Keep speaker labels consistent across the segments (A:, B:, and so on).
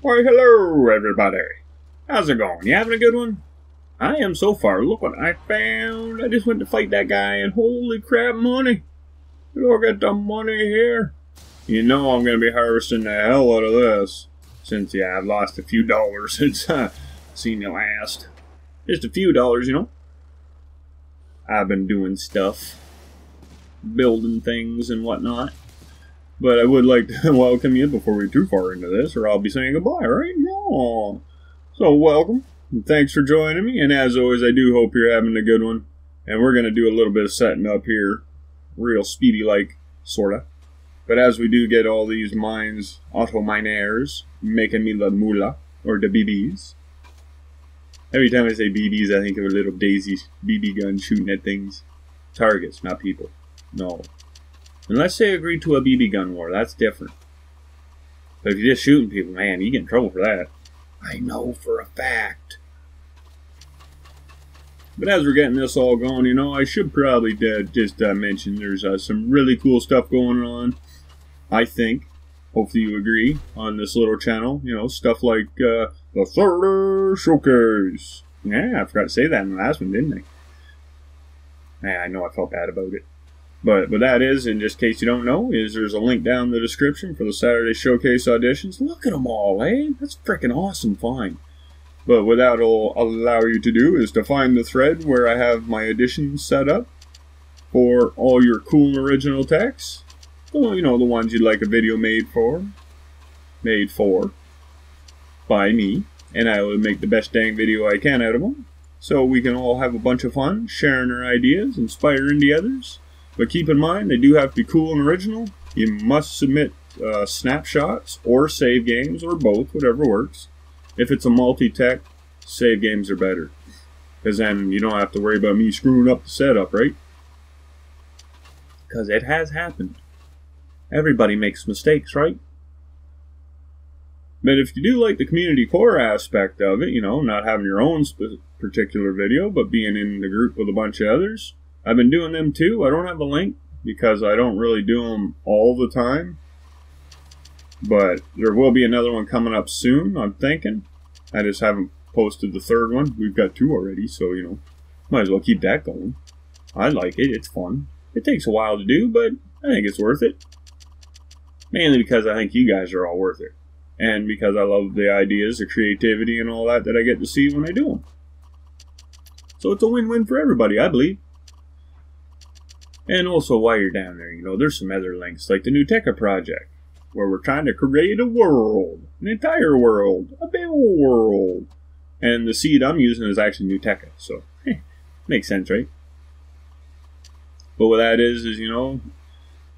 A: Why, hello, everybody. How's it going? You having a good one? I am so far. Look what I found. I just went to fight that guy, and holy crap, money. Look at the money here. You know I'm going to be harvesting the hell out of this. Since, yeah, I've lost a few dollars since seen you last. Just a few dollars, you know. I've been doing stuff. Building things and whatnot. But I would like to welcome you before we get too far into this, or I'll be saying goodbye, right? No. So welcome, and thanks for joining me, and as always, I do hope you're having a good one. And we're going to do a little bit of setting up here, real speedy-like, sorta. But as we do get all these mines, auto-miners, making me the moolah, or the BBs. Every time I say BBs, I think of a little daisy BB gun shooting at things. Targets, not people. No. Unless they agree to a BB gun war, that's different. But if you're just shooting people, man, you get in trouble for that. I know for a fact. But as we're getting this all going, you know, I should probably just mention there's some really cool stuff going on. I think, hopefully you agree, on this little channel. You know, stuff like the Thunder Showcase. Yeah, I forgot to say that in the last one, didn't I? Yeah, I know I felt bad about it. But that is, in just case you don't know, there's a link down in the description for the Saturday Showcase auditions. Look at them all, eh? That's freaking awesome fine. But what that'll allow you to do is to find the thread where I have my auditions set up for all your cool and original techs. Well, you know, the ones you'd like a video made for by me. And I will make the best dang video I can out of them. So we can all have a bunch of fun, sharing our ideas, inspiring the others. But keep in mind, they do have to be cool and original. You must submit snapshots or save games or both, whatever works. If it's a multi-tech, save games are better. Because then you don't have to worry about me screwing up the setup, right? Because it has happened. Everybody makes mistakes, right? But if you do like the community core aspect of it, you know, not having your own particular video, but being in the group with a bunch of others, I've been doing them too. I don't have a link because I don't really do them all the time. But there will be another one coming up soon, I'm thinking. I just haven't posted the third one. We've got two already, so, you know, might as well keep that going. I like it. It's fun. It takes a while to do, but I think it's worth it. Mainly because I think you guys are all worth it. And because I love the ideas, the creativity, and all that I get to see when I do them. So it's a win-win for everybody, I believe. And also, while you're down there, you know, there's some other links, like the new Tekka project, where we're trying to create a world, an entire world, a big world. And the seed I'm using is actually new Tekka, so, makes sense, right? But what that is, you know,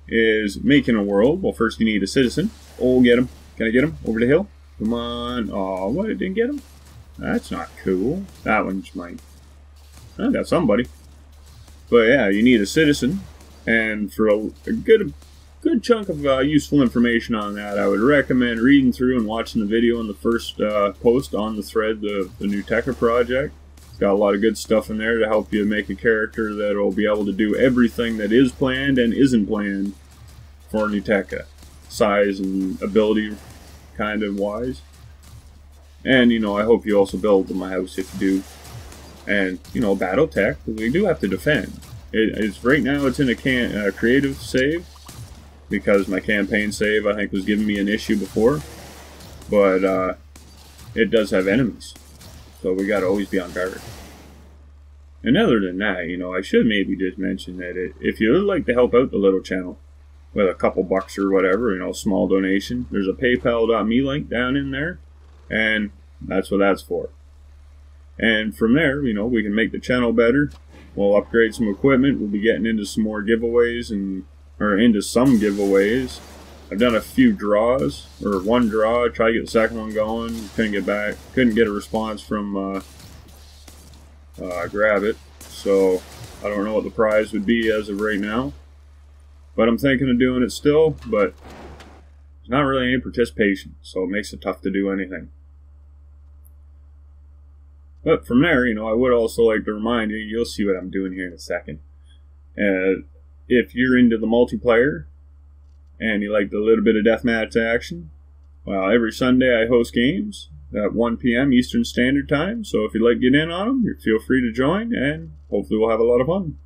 A: is making a world. Well, first you need a citizen. Oh, get him. Can I get him? Over the hill? Come on. Oh, what? I didn't get him? That's not cool. That one's mine. I got somebody. But yeah, you need a citizen, and for a good chunk of useful information on that, I would recommend reading through and watching the video in the first post on the thread, the new Tekka project. It's got a lot of good stuff in there to help you make a character that will be able to do everything that is planned and isn't planned for new Tekka. Size and ability kind of wise. And, you know, I hope you also build my house if you do. And, you know, battle tech, we do have to defend. It's right now it's in a creative save, because my campaign save, I think, was giving me an issue before. But it does have enemies, so we got to always be on guard. And other than that, you know, I should maybe just mention that if you would like to help out the little channel with a couple bucks or whatever, you know, small donation, there's a paypal.me link down in there, and that's what that's for. And from there, you know, we can make the channel better. We'll upgrade some equipment. We'll be getting into some more giveaways or into some giveaways. I've done a few draws, or one draw. Tried to get the second one going. Couldn't get a response from Grab It. So I don't know what the prize would be as of right now. But I'm thinking of doing it still. But there's not really any participation, so it makes it tough to do anything. But from there, you know, I would also like to remind you, you'll see what I'm doing here in a second. If you're into the multiplayer, and you like the little bit of deathmatch action, Well, every Sunday I host games at 1 p.m. Eastern Standard Time, so if you'd like to get in on them, feel free to join, and hopefully we'll have a lot of fun.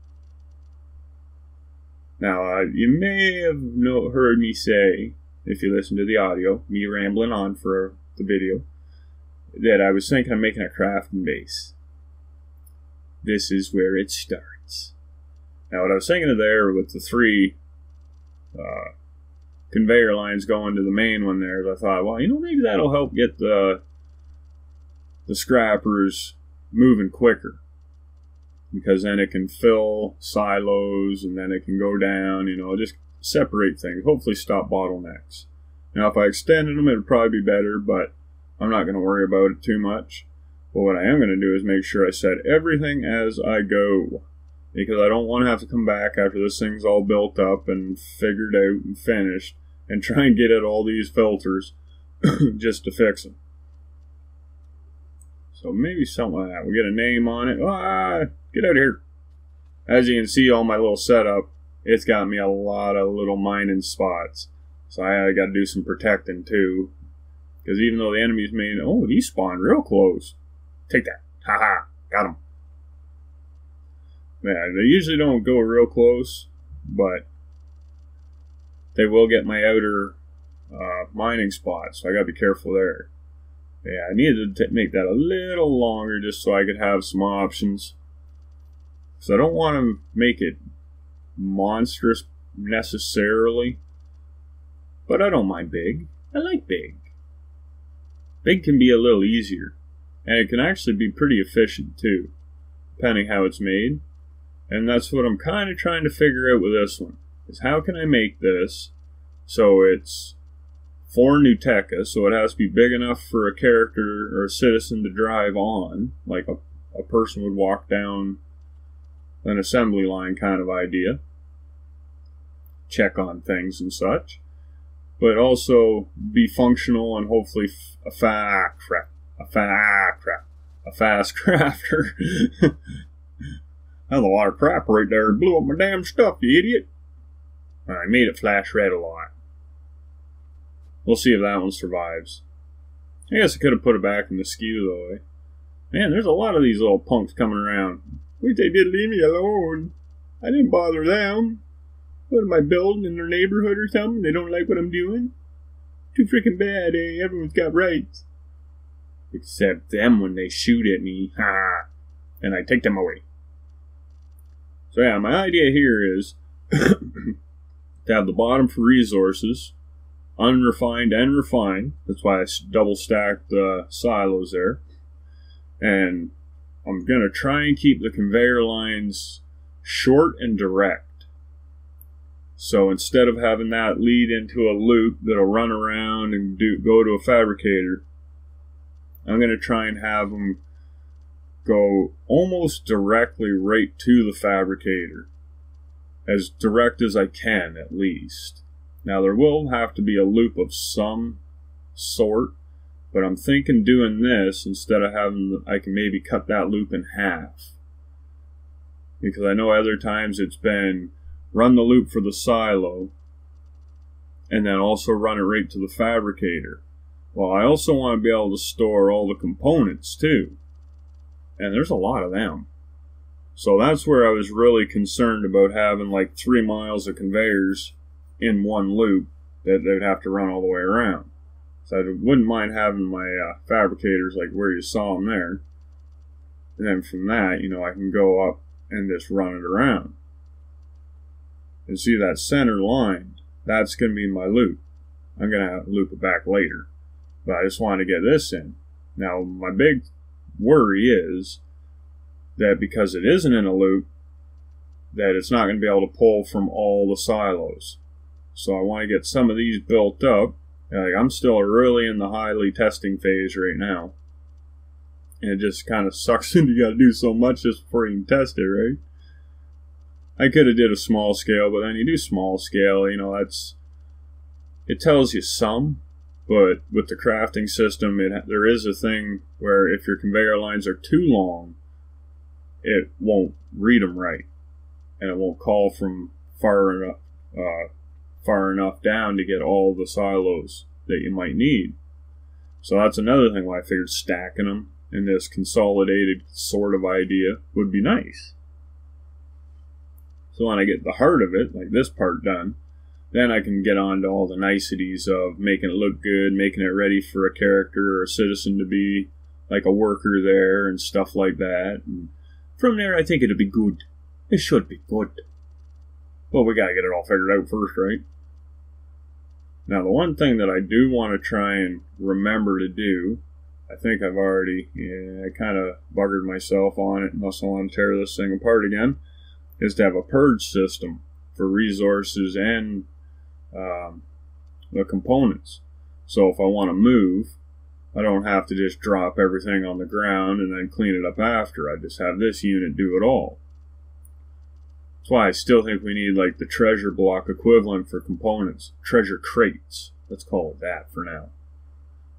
A: Now, you may have heard me say, if you listen to the audio, me rambling on for the video, that I was thinking of making a crafting base. This is where it starts. Now, what I was thinking of there with the 3 conveyor lines going to the main one there, I thought, well, maybe that'll help get the scrappers moving quicker, because then it can fill silos and then it can go down, just separate things, hopefully stop bottlenecks. Now, if I extended them, it would probably be better, but I'm not going to worry about it too much. But what I am going to do is make sure I set everything as I go, because I don't want to have to come back after this thing's all built up and figured out and finished and try and get at all these filters just to fix them. So maybe something like that. We'll get a name on it. Get out of here. As you can see, all my little setup, it's got me a lot of little mining spots. So I got to do some protecting too. Because even though the enemy's he spawned real close. Take that. Haha. Got him. Yeah, they usually don't go real close, but they will get my outer mining spot, so I gotta be careful there. Yeah, I needed to make that a little longer just so I could have some options. So I don't want to make it monstrous necessarily, but I don't mind big. I like big. Big can be a little easier, and it can actually be pretty efficient too, depending how it's made. And that's what I'm kind of trying to figure out with this one, is how can I make this so it's for Nuteca, so it has to be big enough for a character or a citizen to drive on, like a person would walk down an assembly line kind of idea, check on things and such, but also be functional and hopefully a fast crafter. That's a lot of crap right there. It blew up my damn stuff, you idiot. I made it flash red a lot. We'll see if that one survives. I guess I could have put it back in the skew though. Man, there's a lot of these little punks coming around. Wish they did leave me alone. I didn't bother them. What am I building in their neighborhood or something? They don't like what I'm doing? Too freaking bad, eh? Everyone's got rights. Except them when they shoot at me. Ha! And I take them away. So yeah, my idea here is to have the bottom for resources, unrefined and refined. That's why I double stacked the silos there. And I'm going to try and keep the conveyor lines short and direct. So instead of having that lead into a loop that'll run around and go to a fabricator, I'm going to try and have them go almost directly right to the fabricator. As direct as I can, at least. Now, there will have to be a loop of some sort, but I'm thinking doing this instead of having, I can maybe cut that loop in half. Because I know other times it's been run the loop for the silo and then also run it right to the fabricator. Well, I also want to be able to store all the components too. And there's a lot of them. So that's where I was really concerned about having like 3 miles of conveyors in one loop that they'd have to run all the way around. So I wouldn't mind having my fabricators like where you saw them there. And then from that, I can go up and just run it around. And see that center line, that's going to be my loop. I'm going to have to loop it back later. But I just want to get this in. Now, my big worry is that because it isn't in a loop, that it's not going to be able to pull from all the silos. So I want to get some of these built up. Like, I'm still really in the highly testing phase right now. And it just kind of sucks and you got to do so much just before you can test it, right? I could have did a small scale, but then you do small scale, it tells you some. But with the crafting system, there is a thing where if your conveyor lines are too long, it won't read them right. And it won't call from far enough down to get all the silos that you might need. So that's another thing why I figured stacking them in this consolidated sort of idea would be nice. So when I get the heart of it, like this part done, then I can get on to all the niceties of making it look good, making it ready for a character or a citizen to be like a worker there and stuff like that. And from there, I think it'll be good. It should be good. Well, we gotta get it all figured out first, right? Now, the one thing that I do want to try and remember to do, I think I've already, I kind of buggered myself on it unless I want to tear this thing apart again, is to have a purge system for resources and the components. So if I want to move, I don't have to just drop everything on the ground and then clean it up after. I just have this unit do it all. That's why I still think we need like the treasure block equivalent for components. Treasure crates. Let's call it that for now.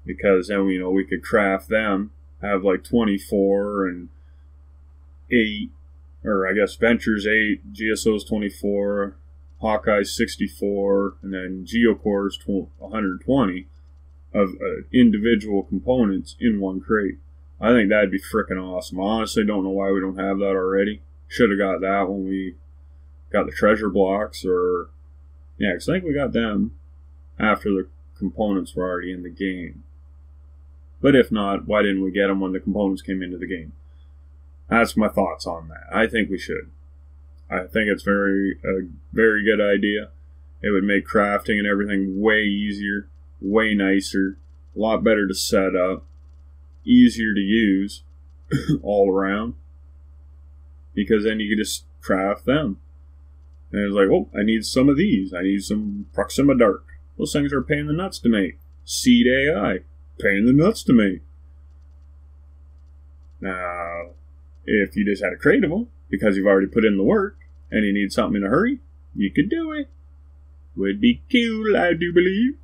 A: Because then, we could craft them, have like 24 and 8, or I guess Ventures 8, GSO's 24, Hawkeye's 64, and then Geocore's 120 of individual components in one crate. I think that'd be freaking awesome. I honestly don't know why we don't have that already. Should have got that when we got the treasure blocks, or yeah, because I think we got them after the components were already in the game. But if not, why didn't we get them when the components came into the game? That's my thoughts on that. I think we should. I think it's a very good idea. It would make crafting and everything way easier, way nicer, a lot better to set up, easier to use all around, because then you could just craft them. And it's like, oh, I need some of these. I need some Proxima Dark. Those things are a pain in the nuts to make. Seed AI, pain in the nuts to make. Now, if you just had a crate of them, because you've already put in the work, and you need something in a hurry, you could do it. Would be cool, I do believe.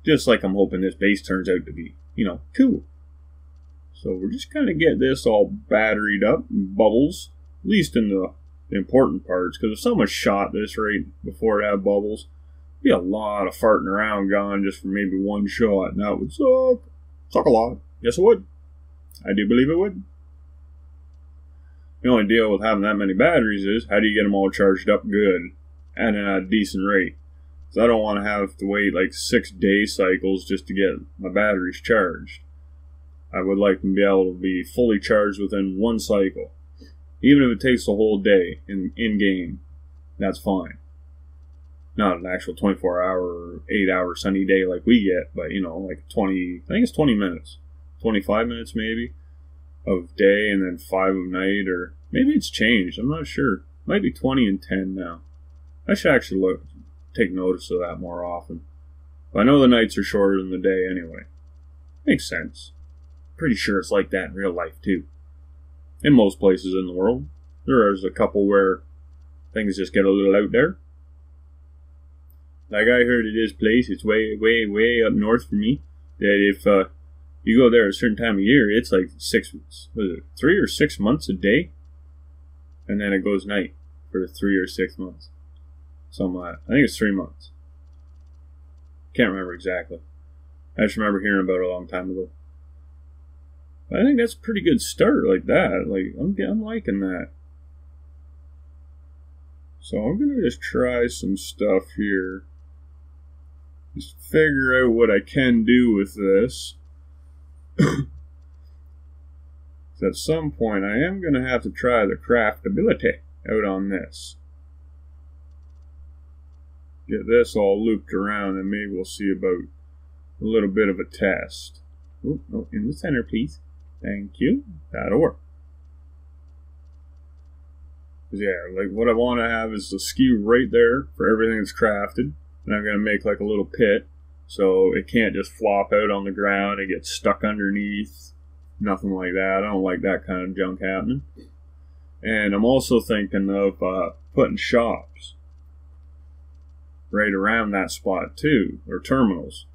A: Just like I'm hoping this base turns out to be, cool. So we're just going to get this all batteried up, bubbles, at least in the important parts, because if someone shot this right before it had bubbles, there'd be a lot of farting around gone just for maybe one shot, and that would suck. Suck a lot. Yes, it would. I do believe it would. The only deal with having that many batteries is, how do you get them all charged up good and at a decent rate? Because I don't want to have to wait like 6 day cycles just to get my batteries charged. I would like them to be able to be fully charged within one cycle. Even if it takes the whole day in-game, that's fine. Not an actual 24-hour or 8-hour sunny day like we get, but, like 20, I think it's 20 minutes. 25 minutes maybe of day and then 5 of night, or maybe it's changed. I'm not sure. Might be 20 and 10 now. I should actually take notice of that more often. But I know the nights are shorter than the day anyway. Makes sense. Pretty sure it's like that in real life too. In most places in the world. There is a couple where things just get a little out there. Like I heard at his place, it's way, way, way up north from me, that if you go there at a certain time of year, it's like 3 or 6 months a day? And then it goes night for 3 or 6 months. Something like that. I think it's 3 months. Can't remember exactly. I just remember hearing about it a long time ago. I think that's a pretty good start like that. Like, I'm liking that. So I'm going to just try some stuff here. Just figure out what I can do with this. So at some point I am going to have to try the craftability out on this. Get this all looped around and maybe we'll see about a little bit of a test. Oh, no, in the center please. Thank you. That'll work. Yeah, like what I want to have is the skew right there for everything that's crafted. And I'm going to make like a little pit so it can't just flop out on the ground and get stuck underneath. Nothing like that. I don't like that kind of junk happening. And I'm also thinking of putting shops right around that spot too, or terminals.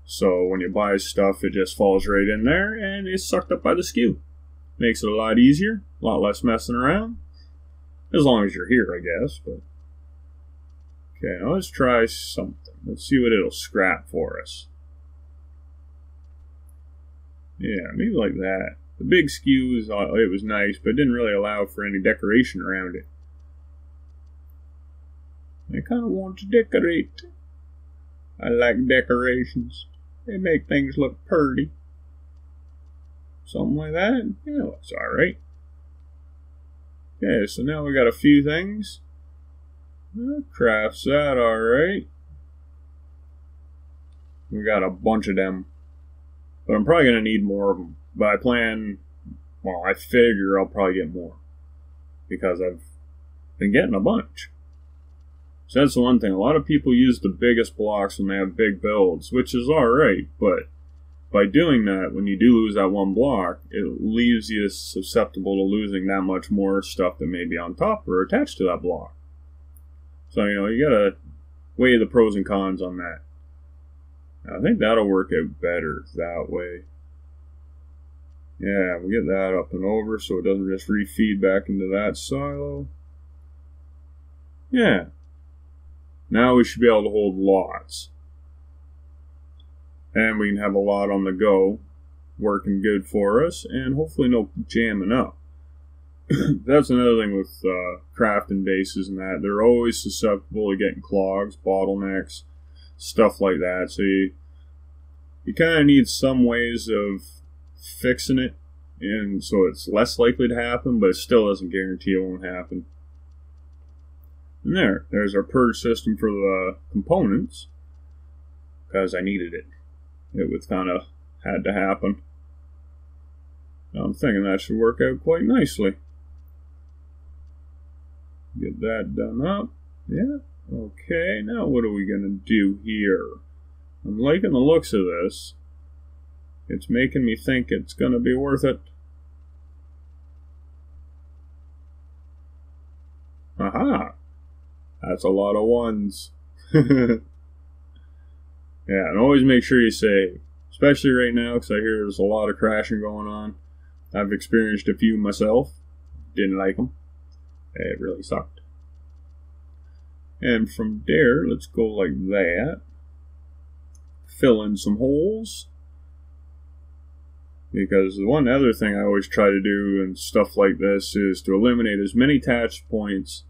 A: So when you buy stuff, it just falls right in there and it's sucked up by the skew. Makes it a lot easier, a lot less messing around. As long as you're here, I guess. But Okay, now let's try something. Let's see what it'll scrap for us. Yeah, maybe like that. The big skew it was nice, but it didn't really allow for any decoration around it. I kind of want to decorate. I like decorations. They make things look pretty. Something like that. Yeah, looks alright. Okay, so now we got a few things. Crafts that alright. We got a bunch of them. But I'm probably going to need more of them. But I figure I'll probably get more. Because I've been getting a bunch. So that's the one thing. A lot of people use the biggest blocks when they have big builds, which is alright, but by doing that, when you do lose that one block, it leaves you susceptible to losing that much more stuff that may be on top or attached to that block. So, you gotta weigh the pros and cons on that. I think that'll work out better that way. Yeah, we'll get that up and over so it doesn't just refeed back into that silo. Yeah. Now we should be able to hold lots. And we can have a lot on the go, working good for us, and hopefully no jamming up. That's another thing with crafting bases and that. They're always susceptible to getting clogs, bottlenecks, stuff like that. So you kind of need some ways of fixing it, and so it's less likely to happen, but it still doesn't guarantee it won't happen. And there's our purge system for the components, because I needed it. It was kind of had to happen. Now I'm thinking that should work out quite nicely. Get that done up. Yeah. Okay, now what are we going to do here? I'm liking the looks of this. It's making me think it's going to be worth it. Aha! That's a lot of ones. Yeah, and always make sure you save. Especially right now, because I hear there's a lot of crashing going on. I've experienced a few myself. Didn't like them. It really sucked. And from there, let's go like that. Fill in some holes. Because the one other thing I always try to do and stuff like this is to eliminate as many attach points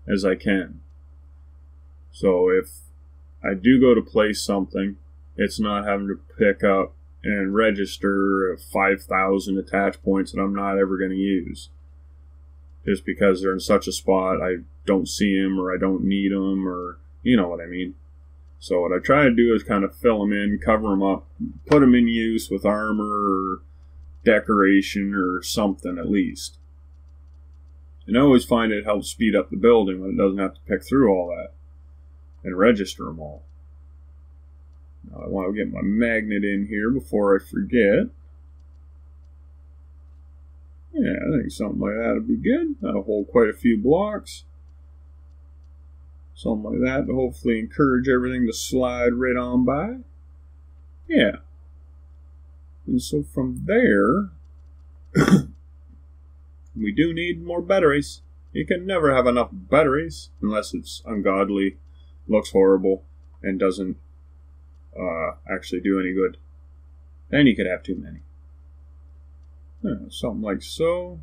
A: as I can. So if I do go to place something, it's not having to pick up and register 5,000 attach points that I'm not ever going to use. Just because they're in such a spot, I don't see them or I don't need them, or you know what I mean. So what I try to do is kind of fill them in, cover them up, put them in use with armor or decoration or something at least. And I always find it helps speed up the building when it doesn't have to pick through all that and register them all. Now I want to get my magnet in here before I forget. Yeah, I think something like that would be good. That'll hold quite a few blocks. Something like that to hopefully encourage everything to slide right on by. Yeah. And so from there, we do need more batteries. You can never have enough batteries unless it's ungodly, looks horrible, and doesn't actually do any good. Then you could have too many. Yeah, something like so.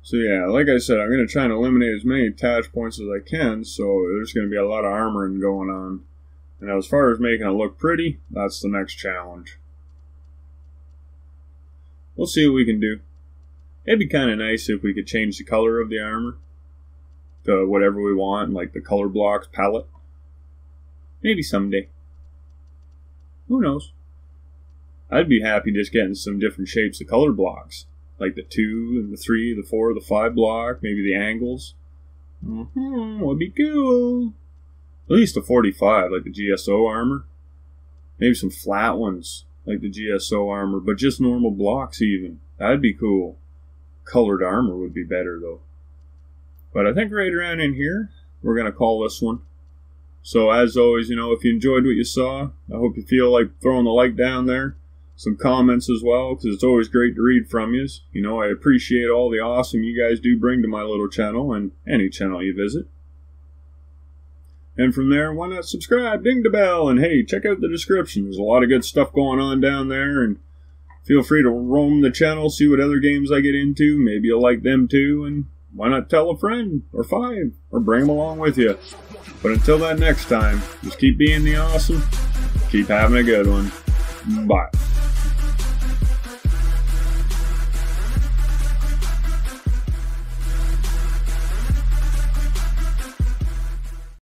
A: So yeah, like I said, I'm going to try and eliminate as many attach points as I can, so there's going to be a lot of armoring going on. And as far as making it look pretty, that's the next challenge. We'll see what we can do. It'd be kind of nice if we could change the color of the armor to whatever we want, like the color blocks palette. Maybe someday. Who knows? I'd be happy just getting some different shapes of color blocks. Like the 2 and the 3, the 4, the 5 block, maybe the angles. Would be cool. At least a 45, like the GSO armor. Maybe some flat ones, like the GSO armor, but just normal blocks even. That'd be cool. Colored armor would be better though. But I think right around in here, we're going to call this one. So as always, if you enjoyed what you saw, I hope you feel like throwing the like down there. Some comments as well, because it's always great to read from you. I appreciate all the awesome you guys do bring to my little channel and any channel you visit. And from there, why not subscribe, ding the bell, and hey, check out the description. There's a lot of good stuff going on down there, and feel free to roam the channel, see what other games I get into. Maybe you'll like them too, and why not tell a friend, or 5, or bring them along with you. But until that next time, just keep being the awesome, keep having a good one. Bye.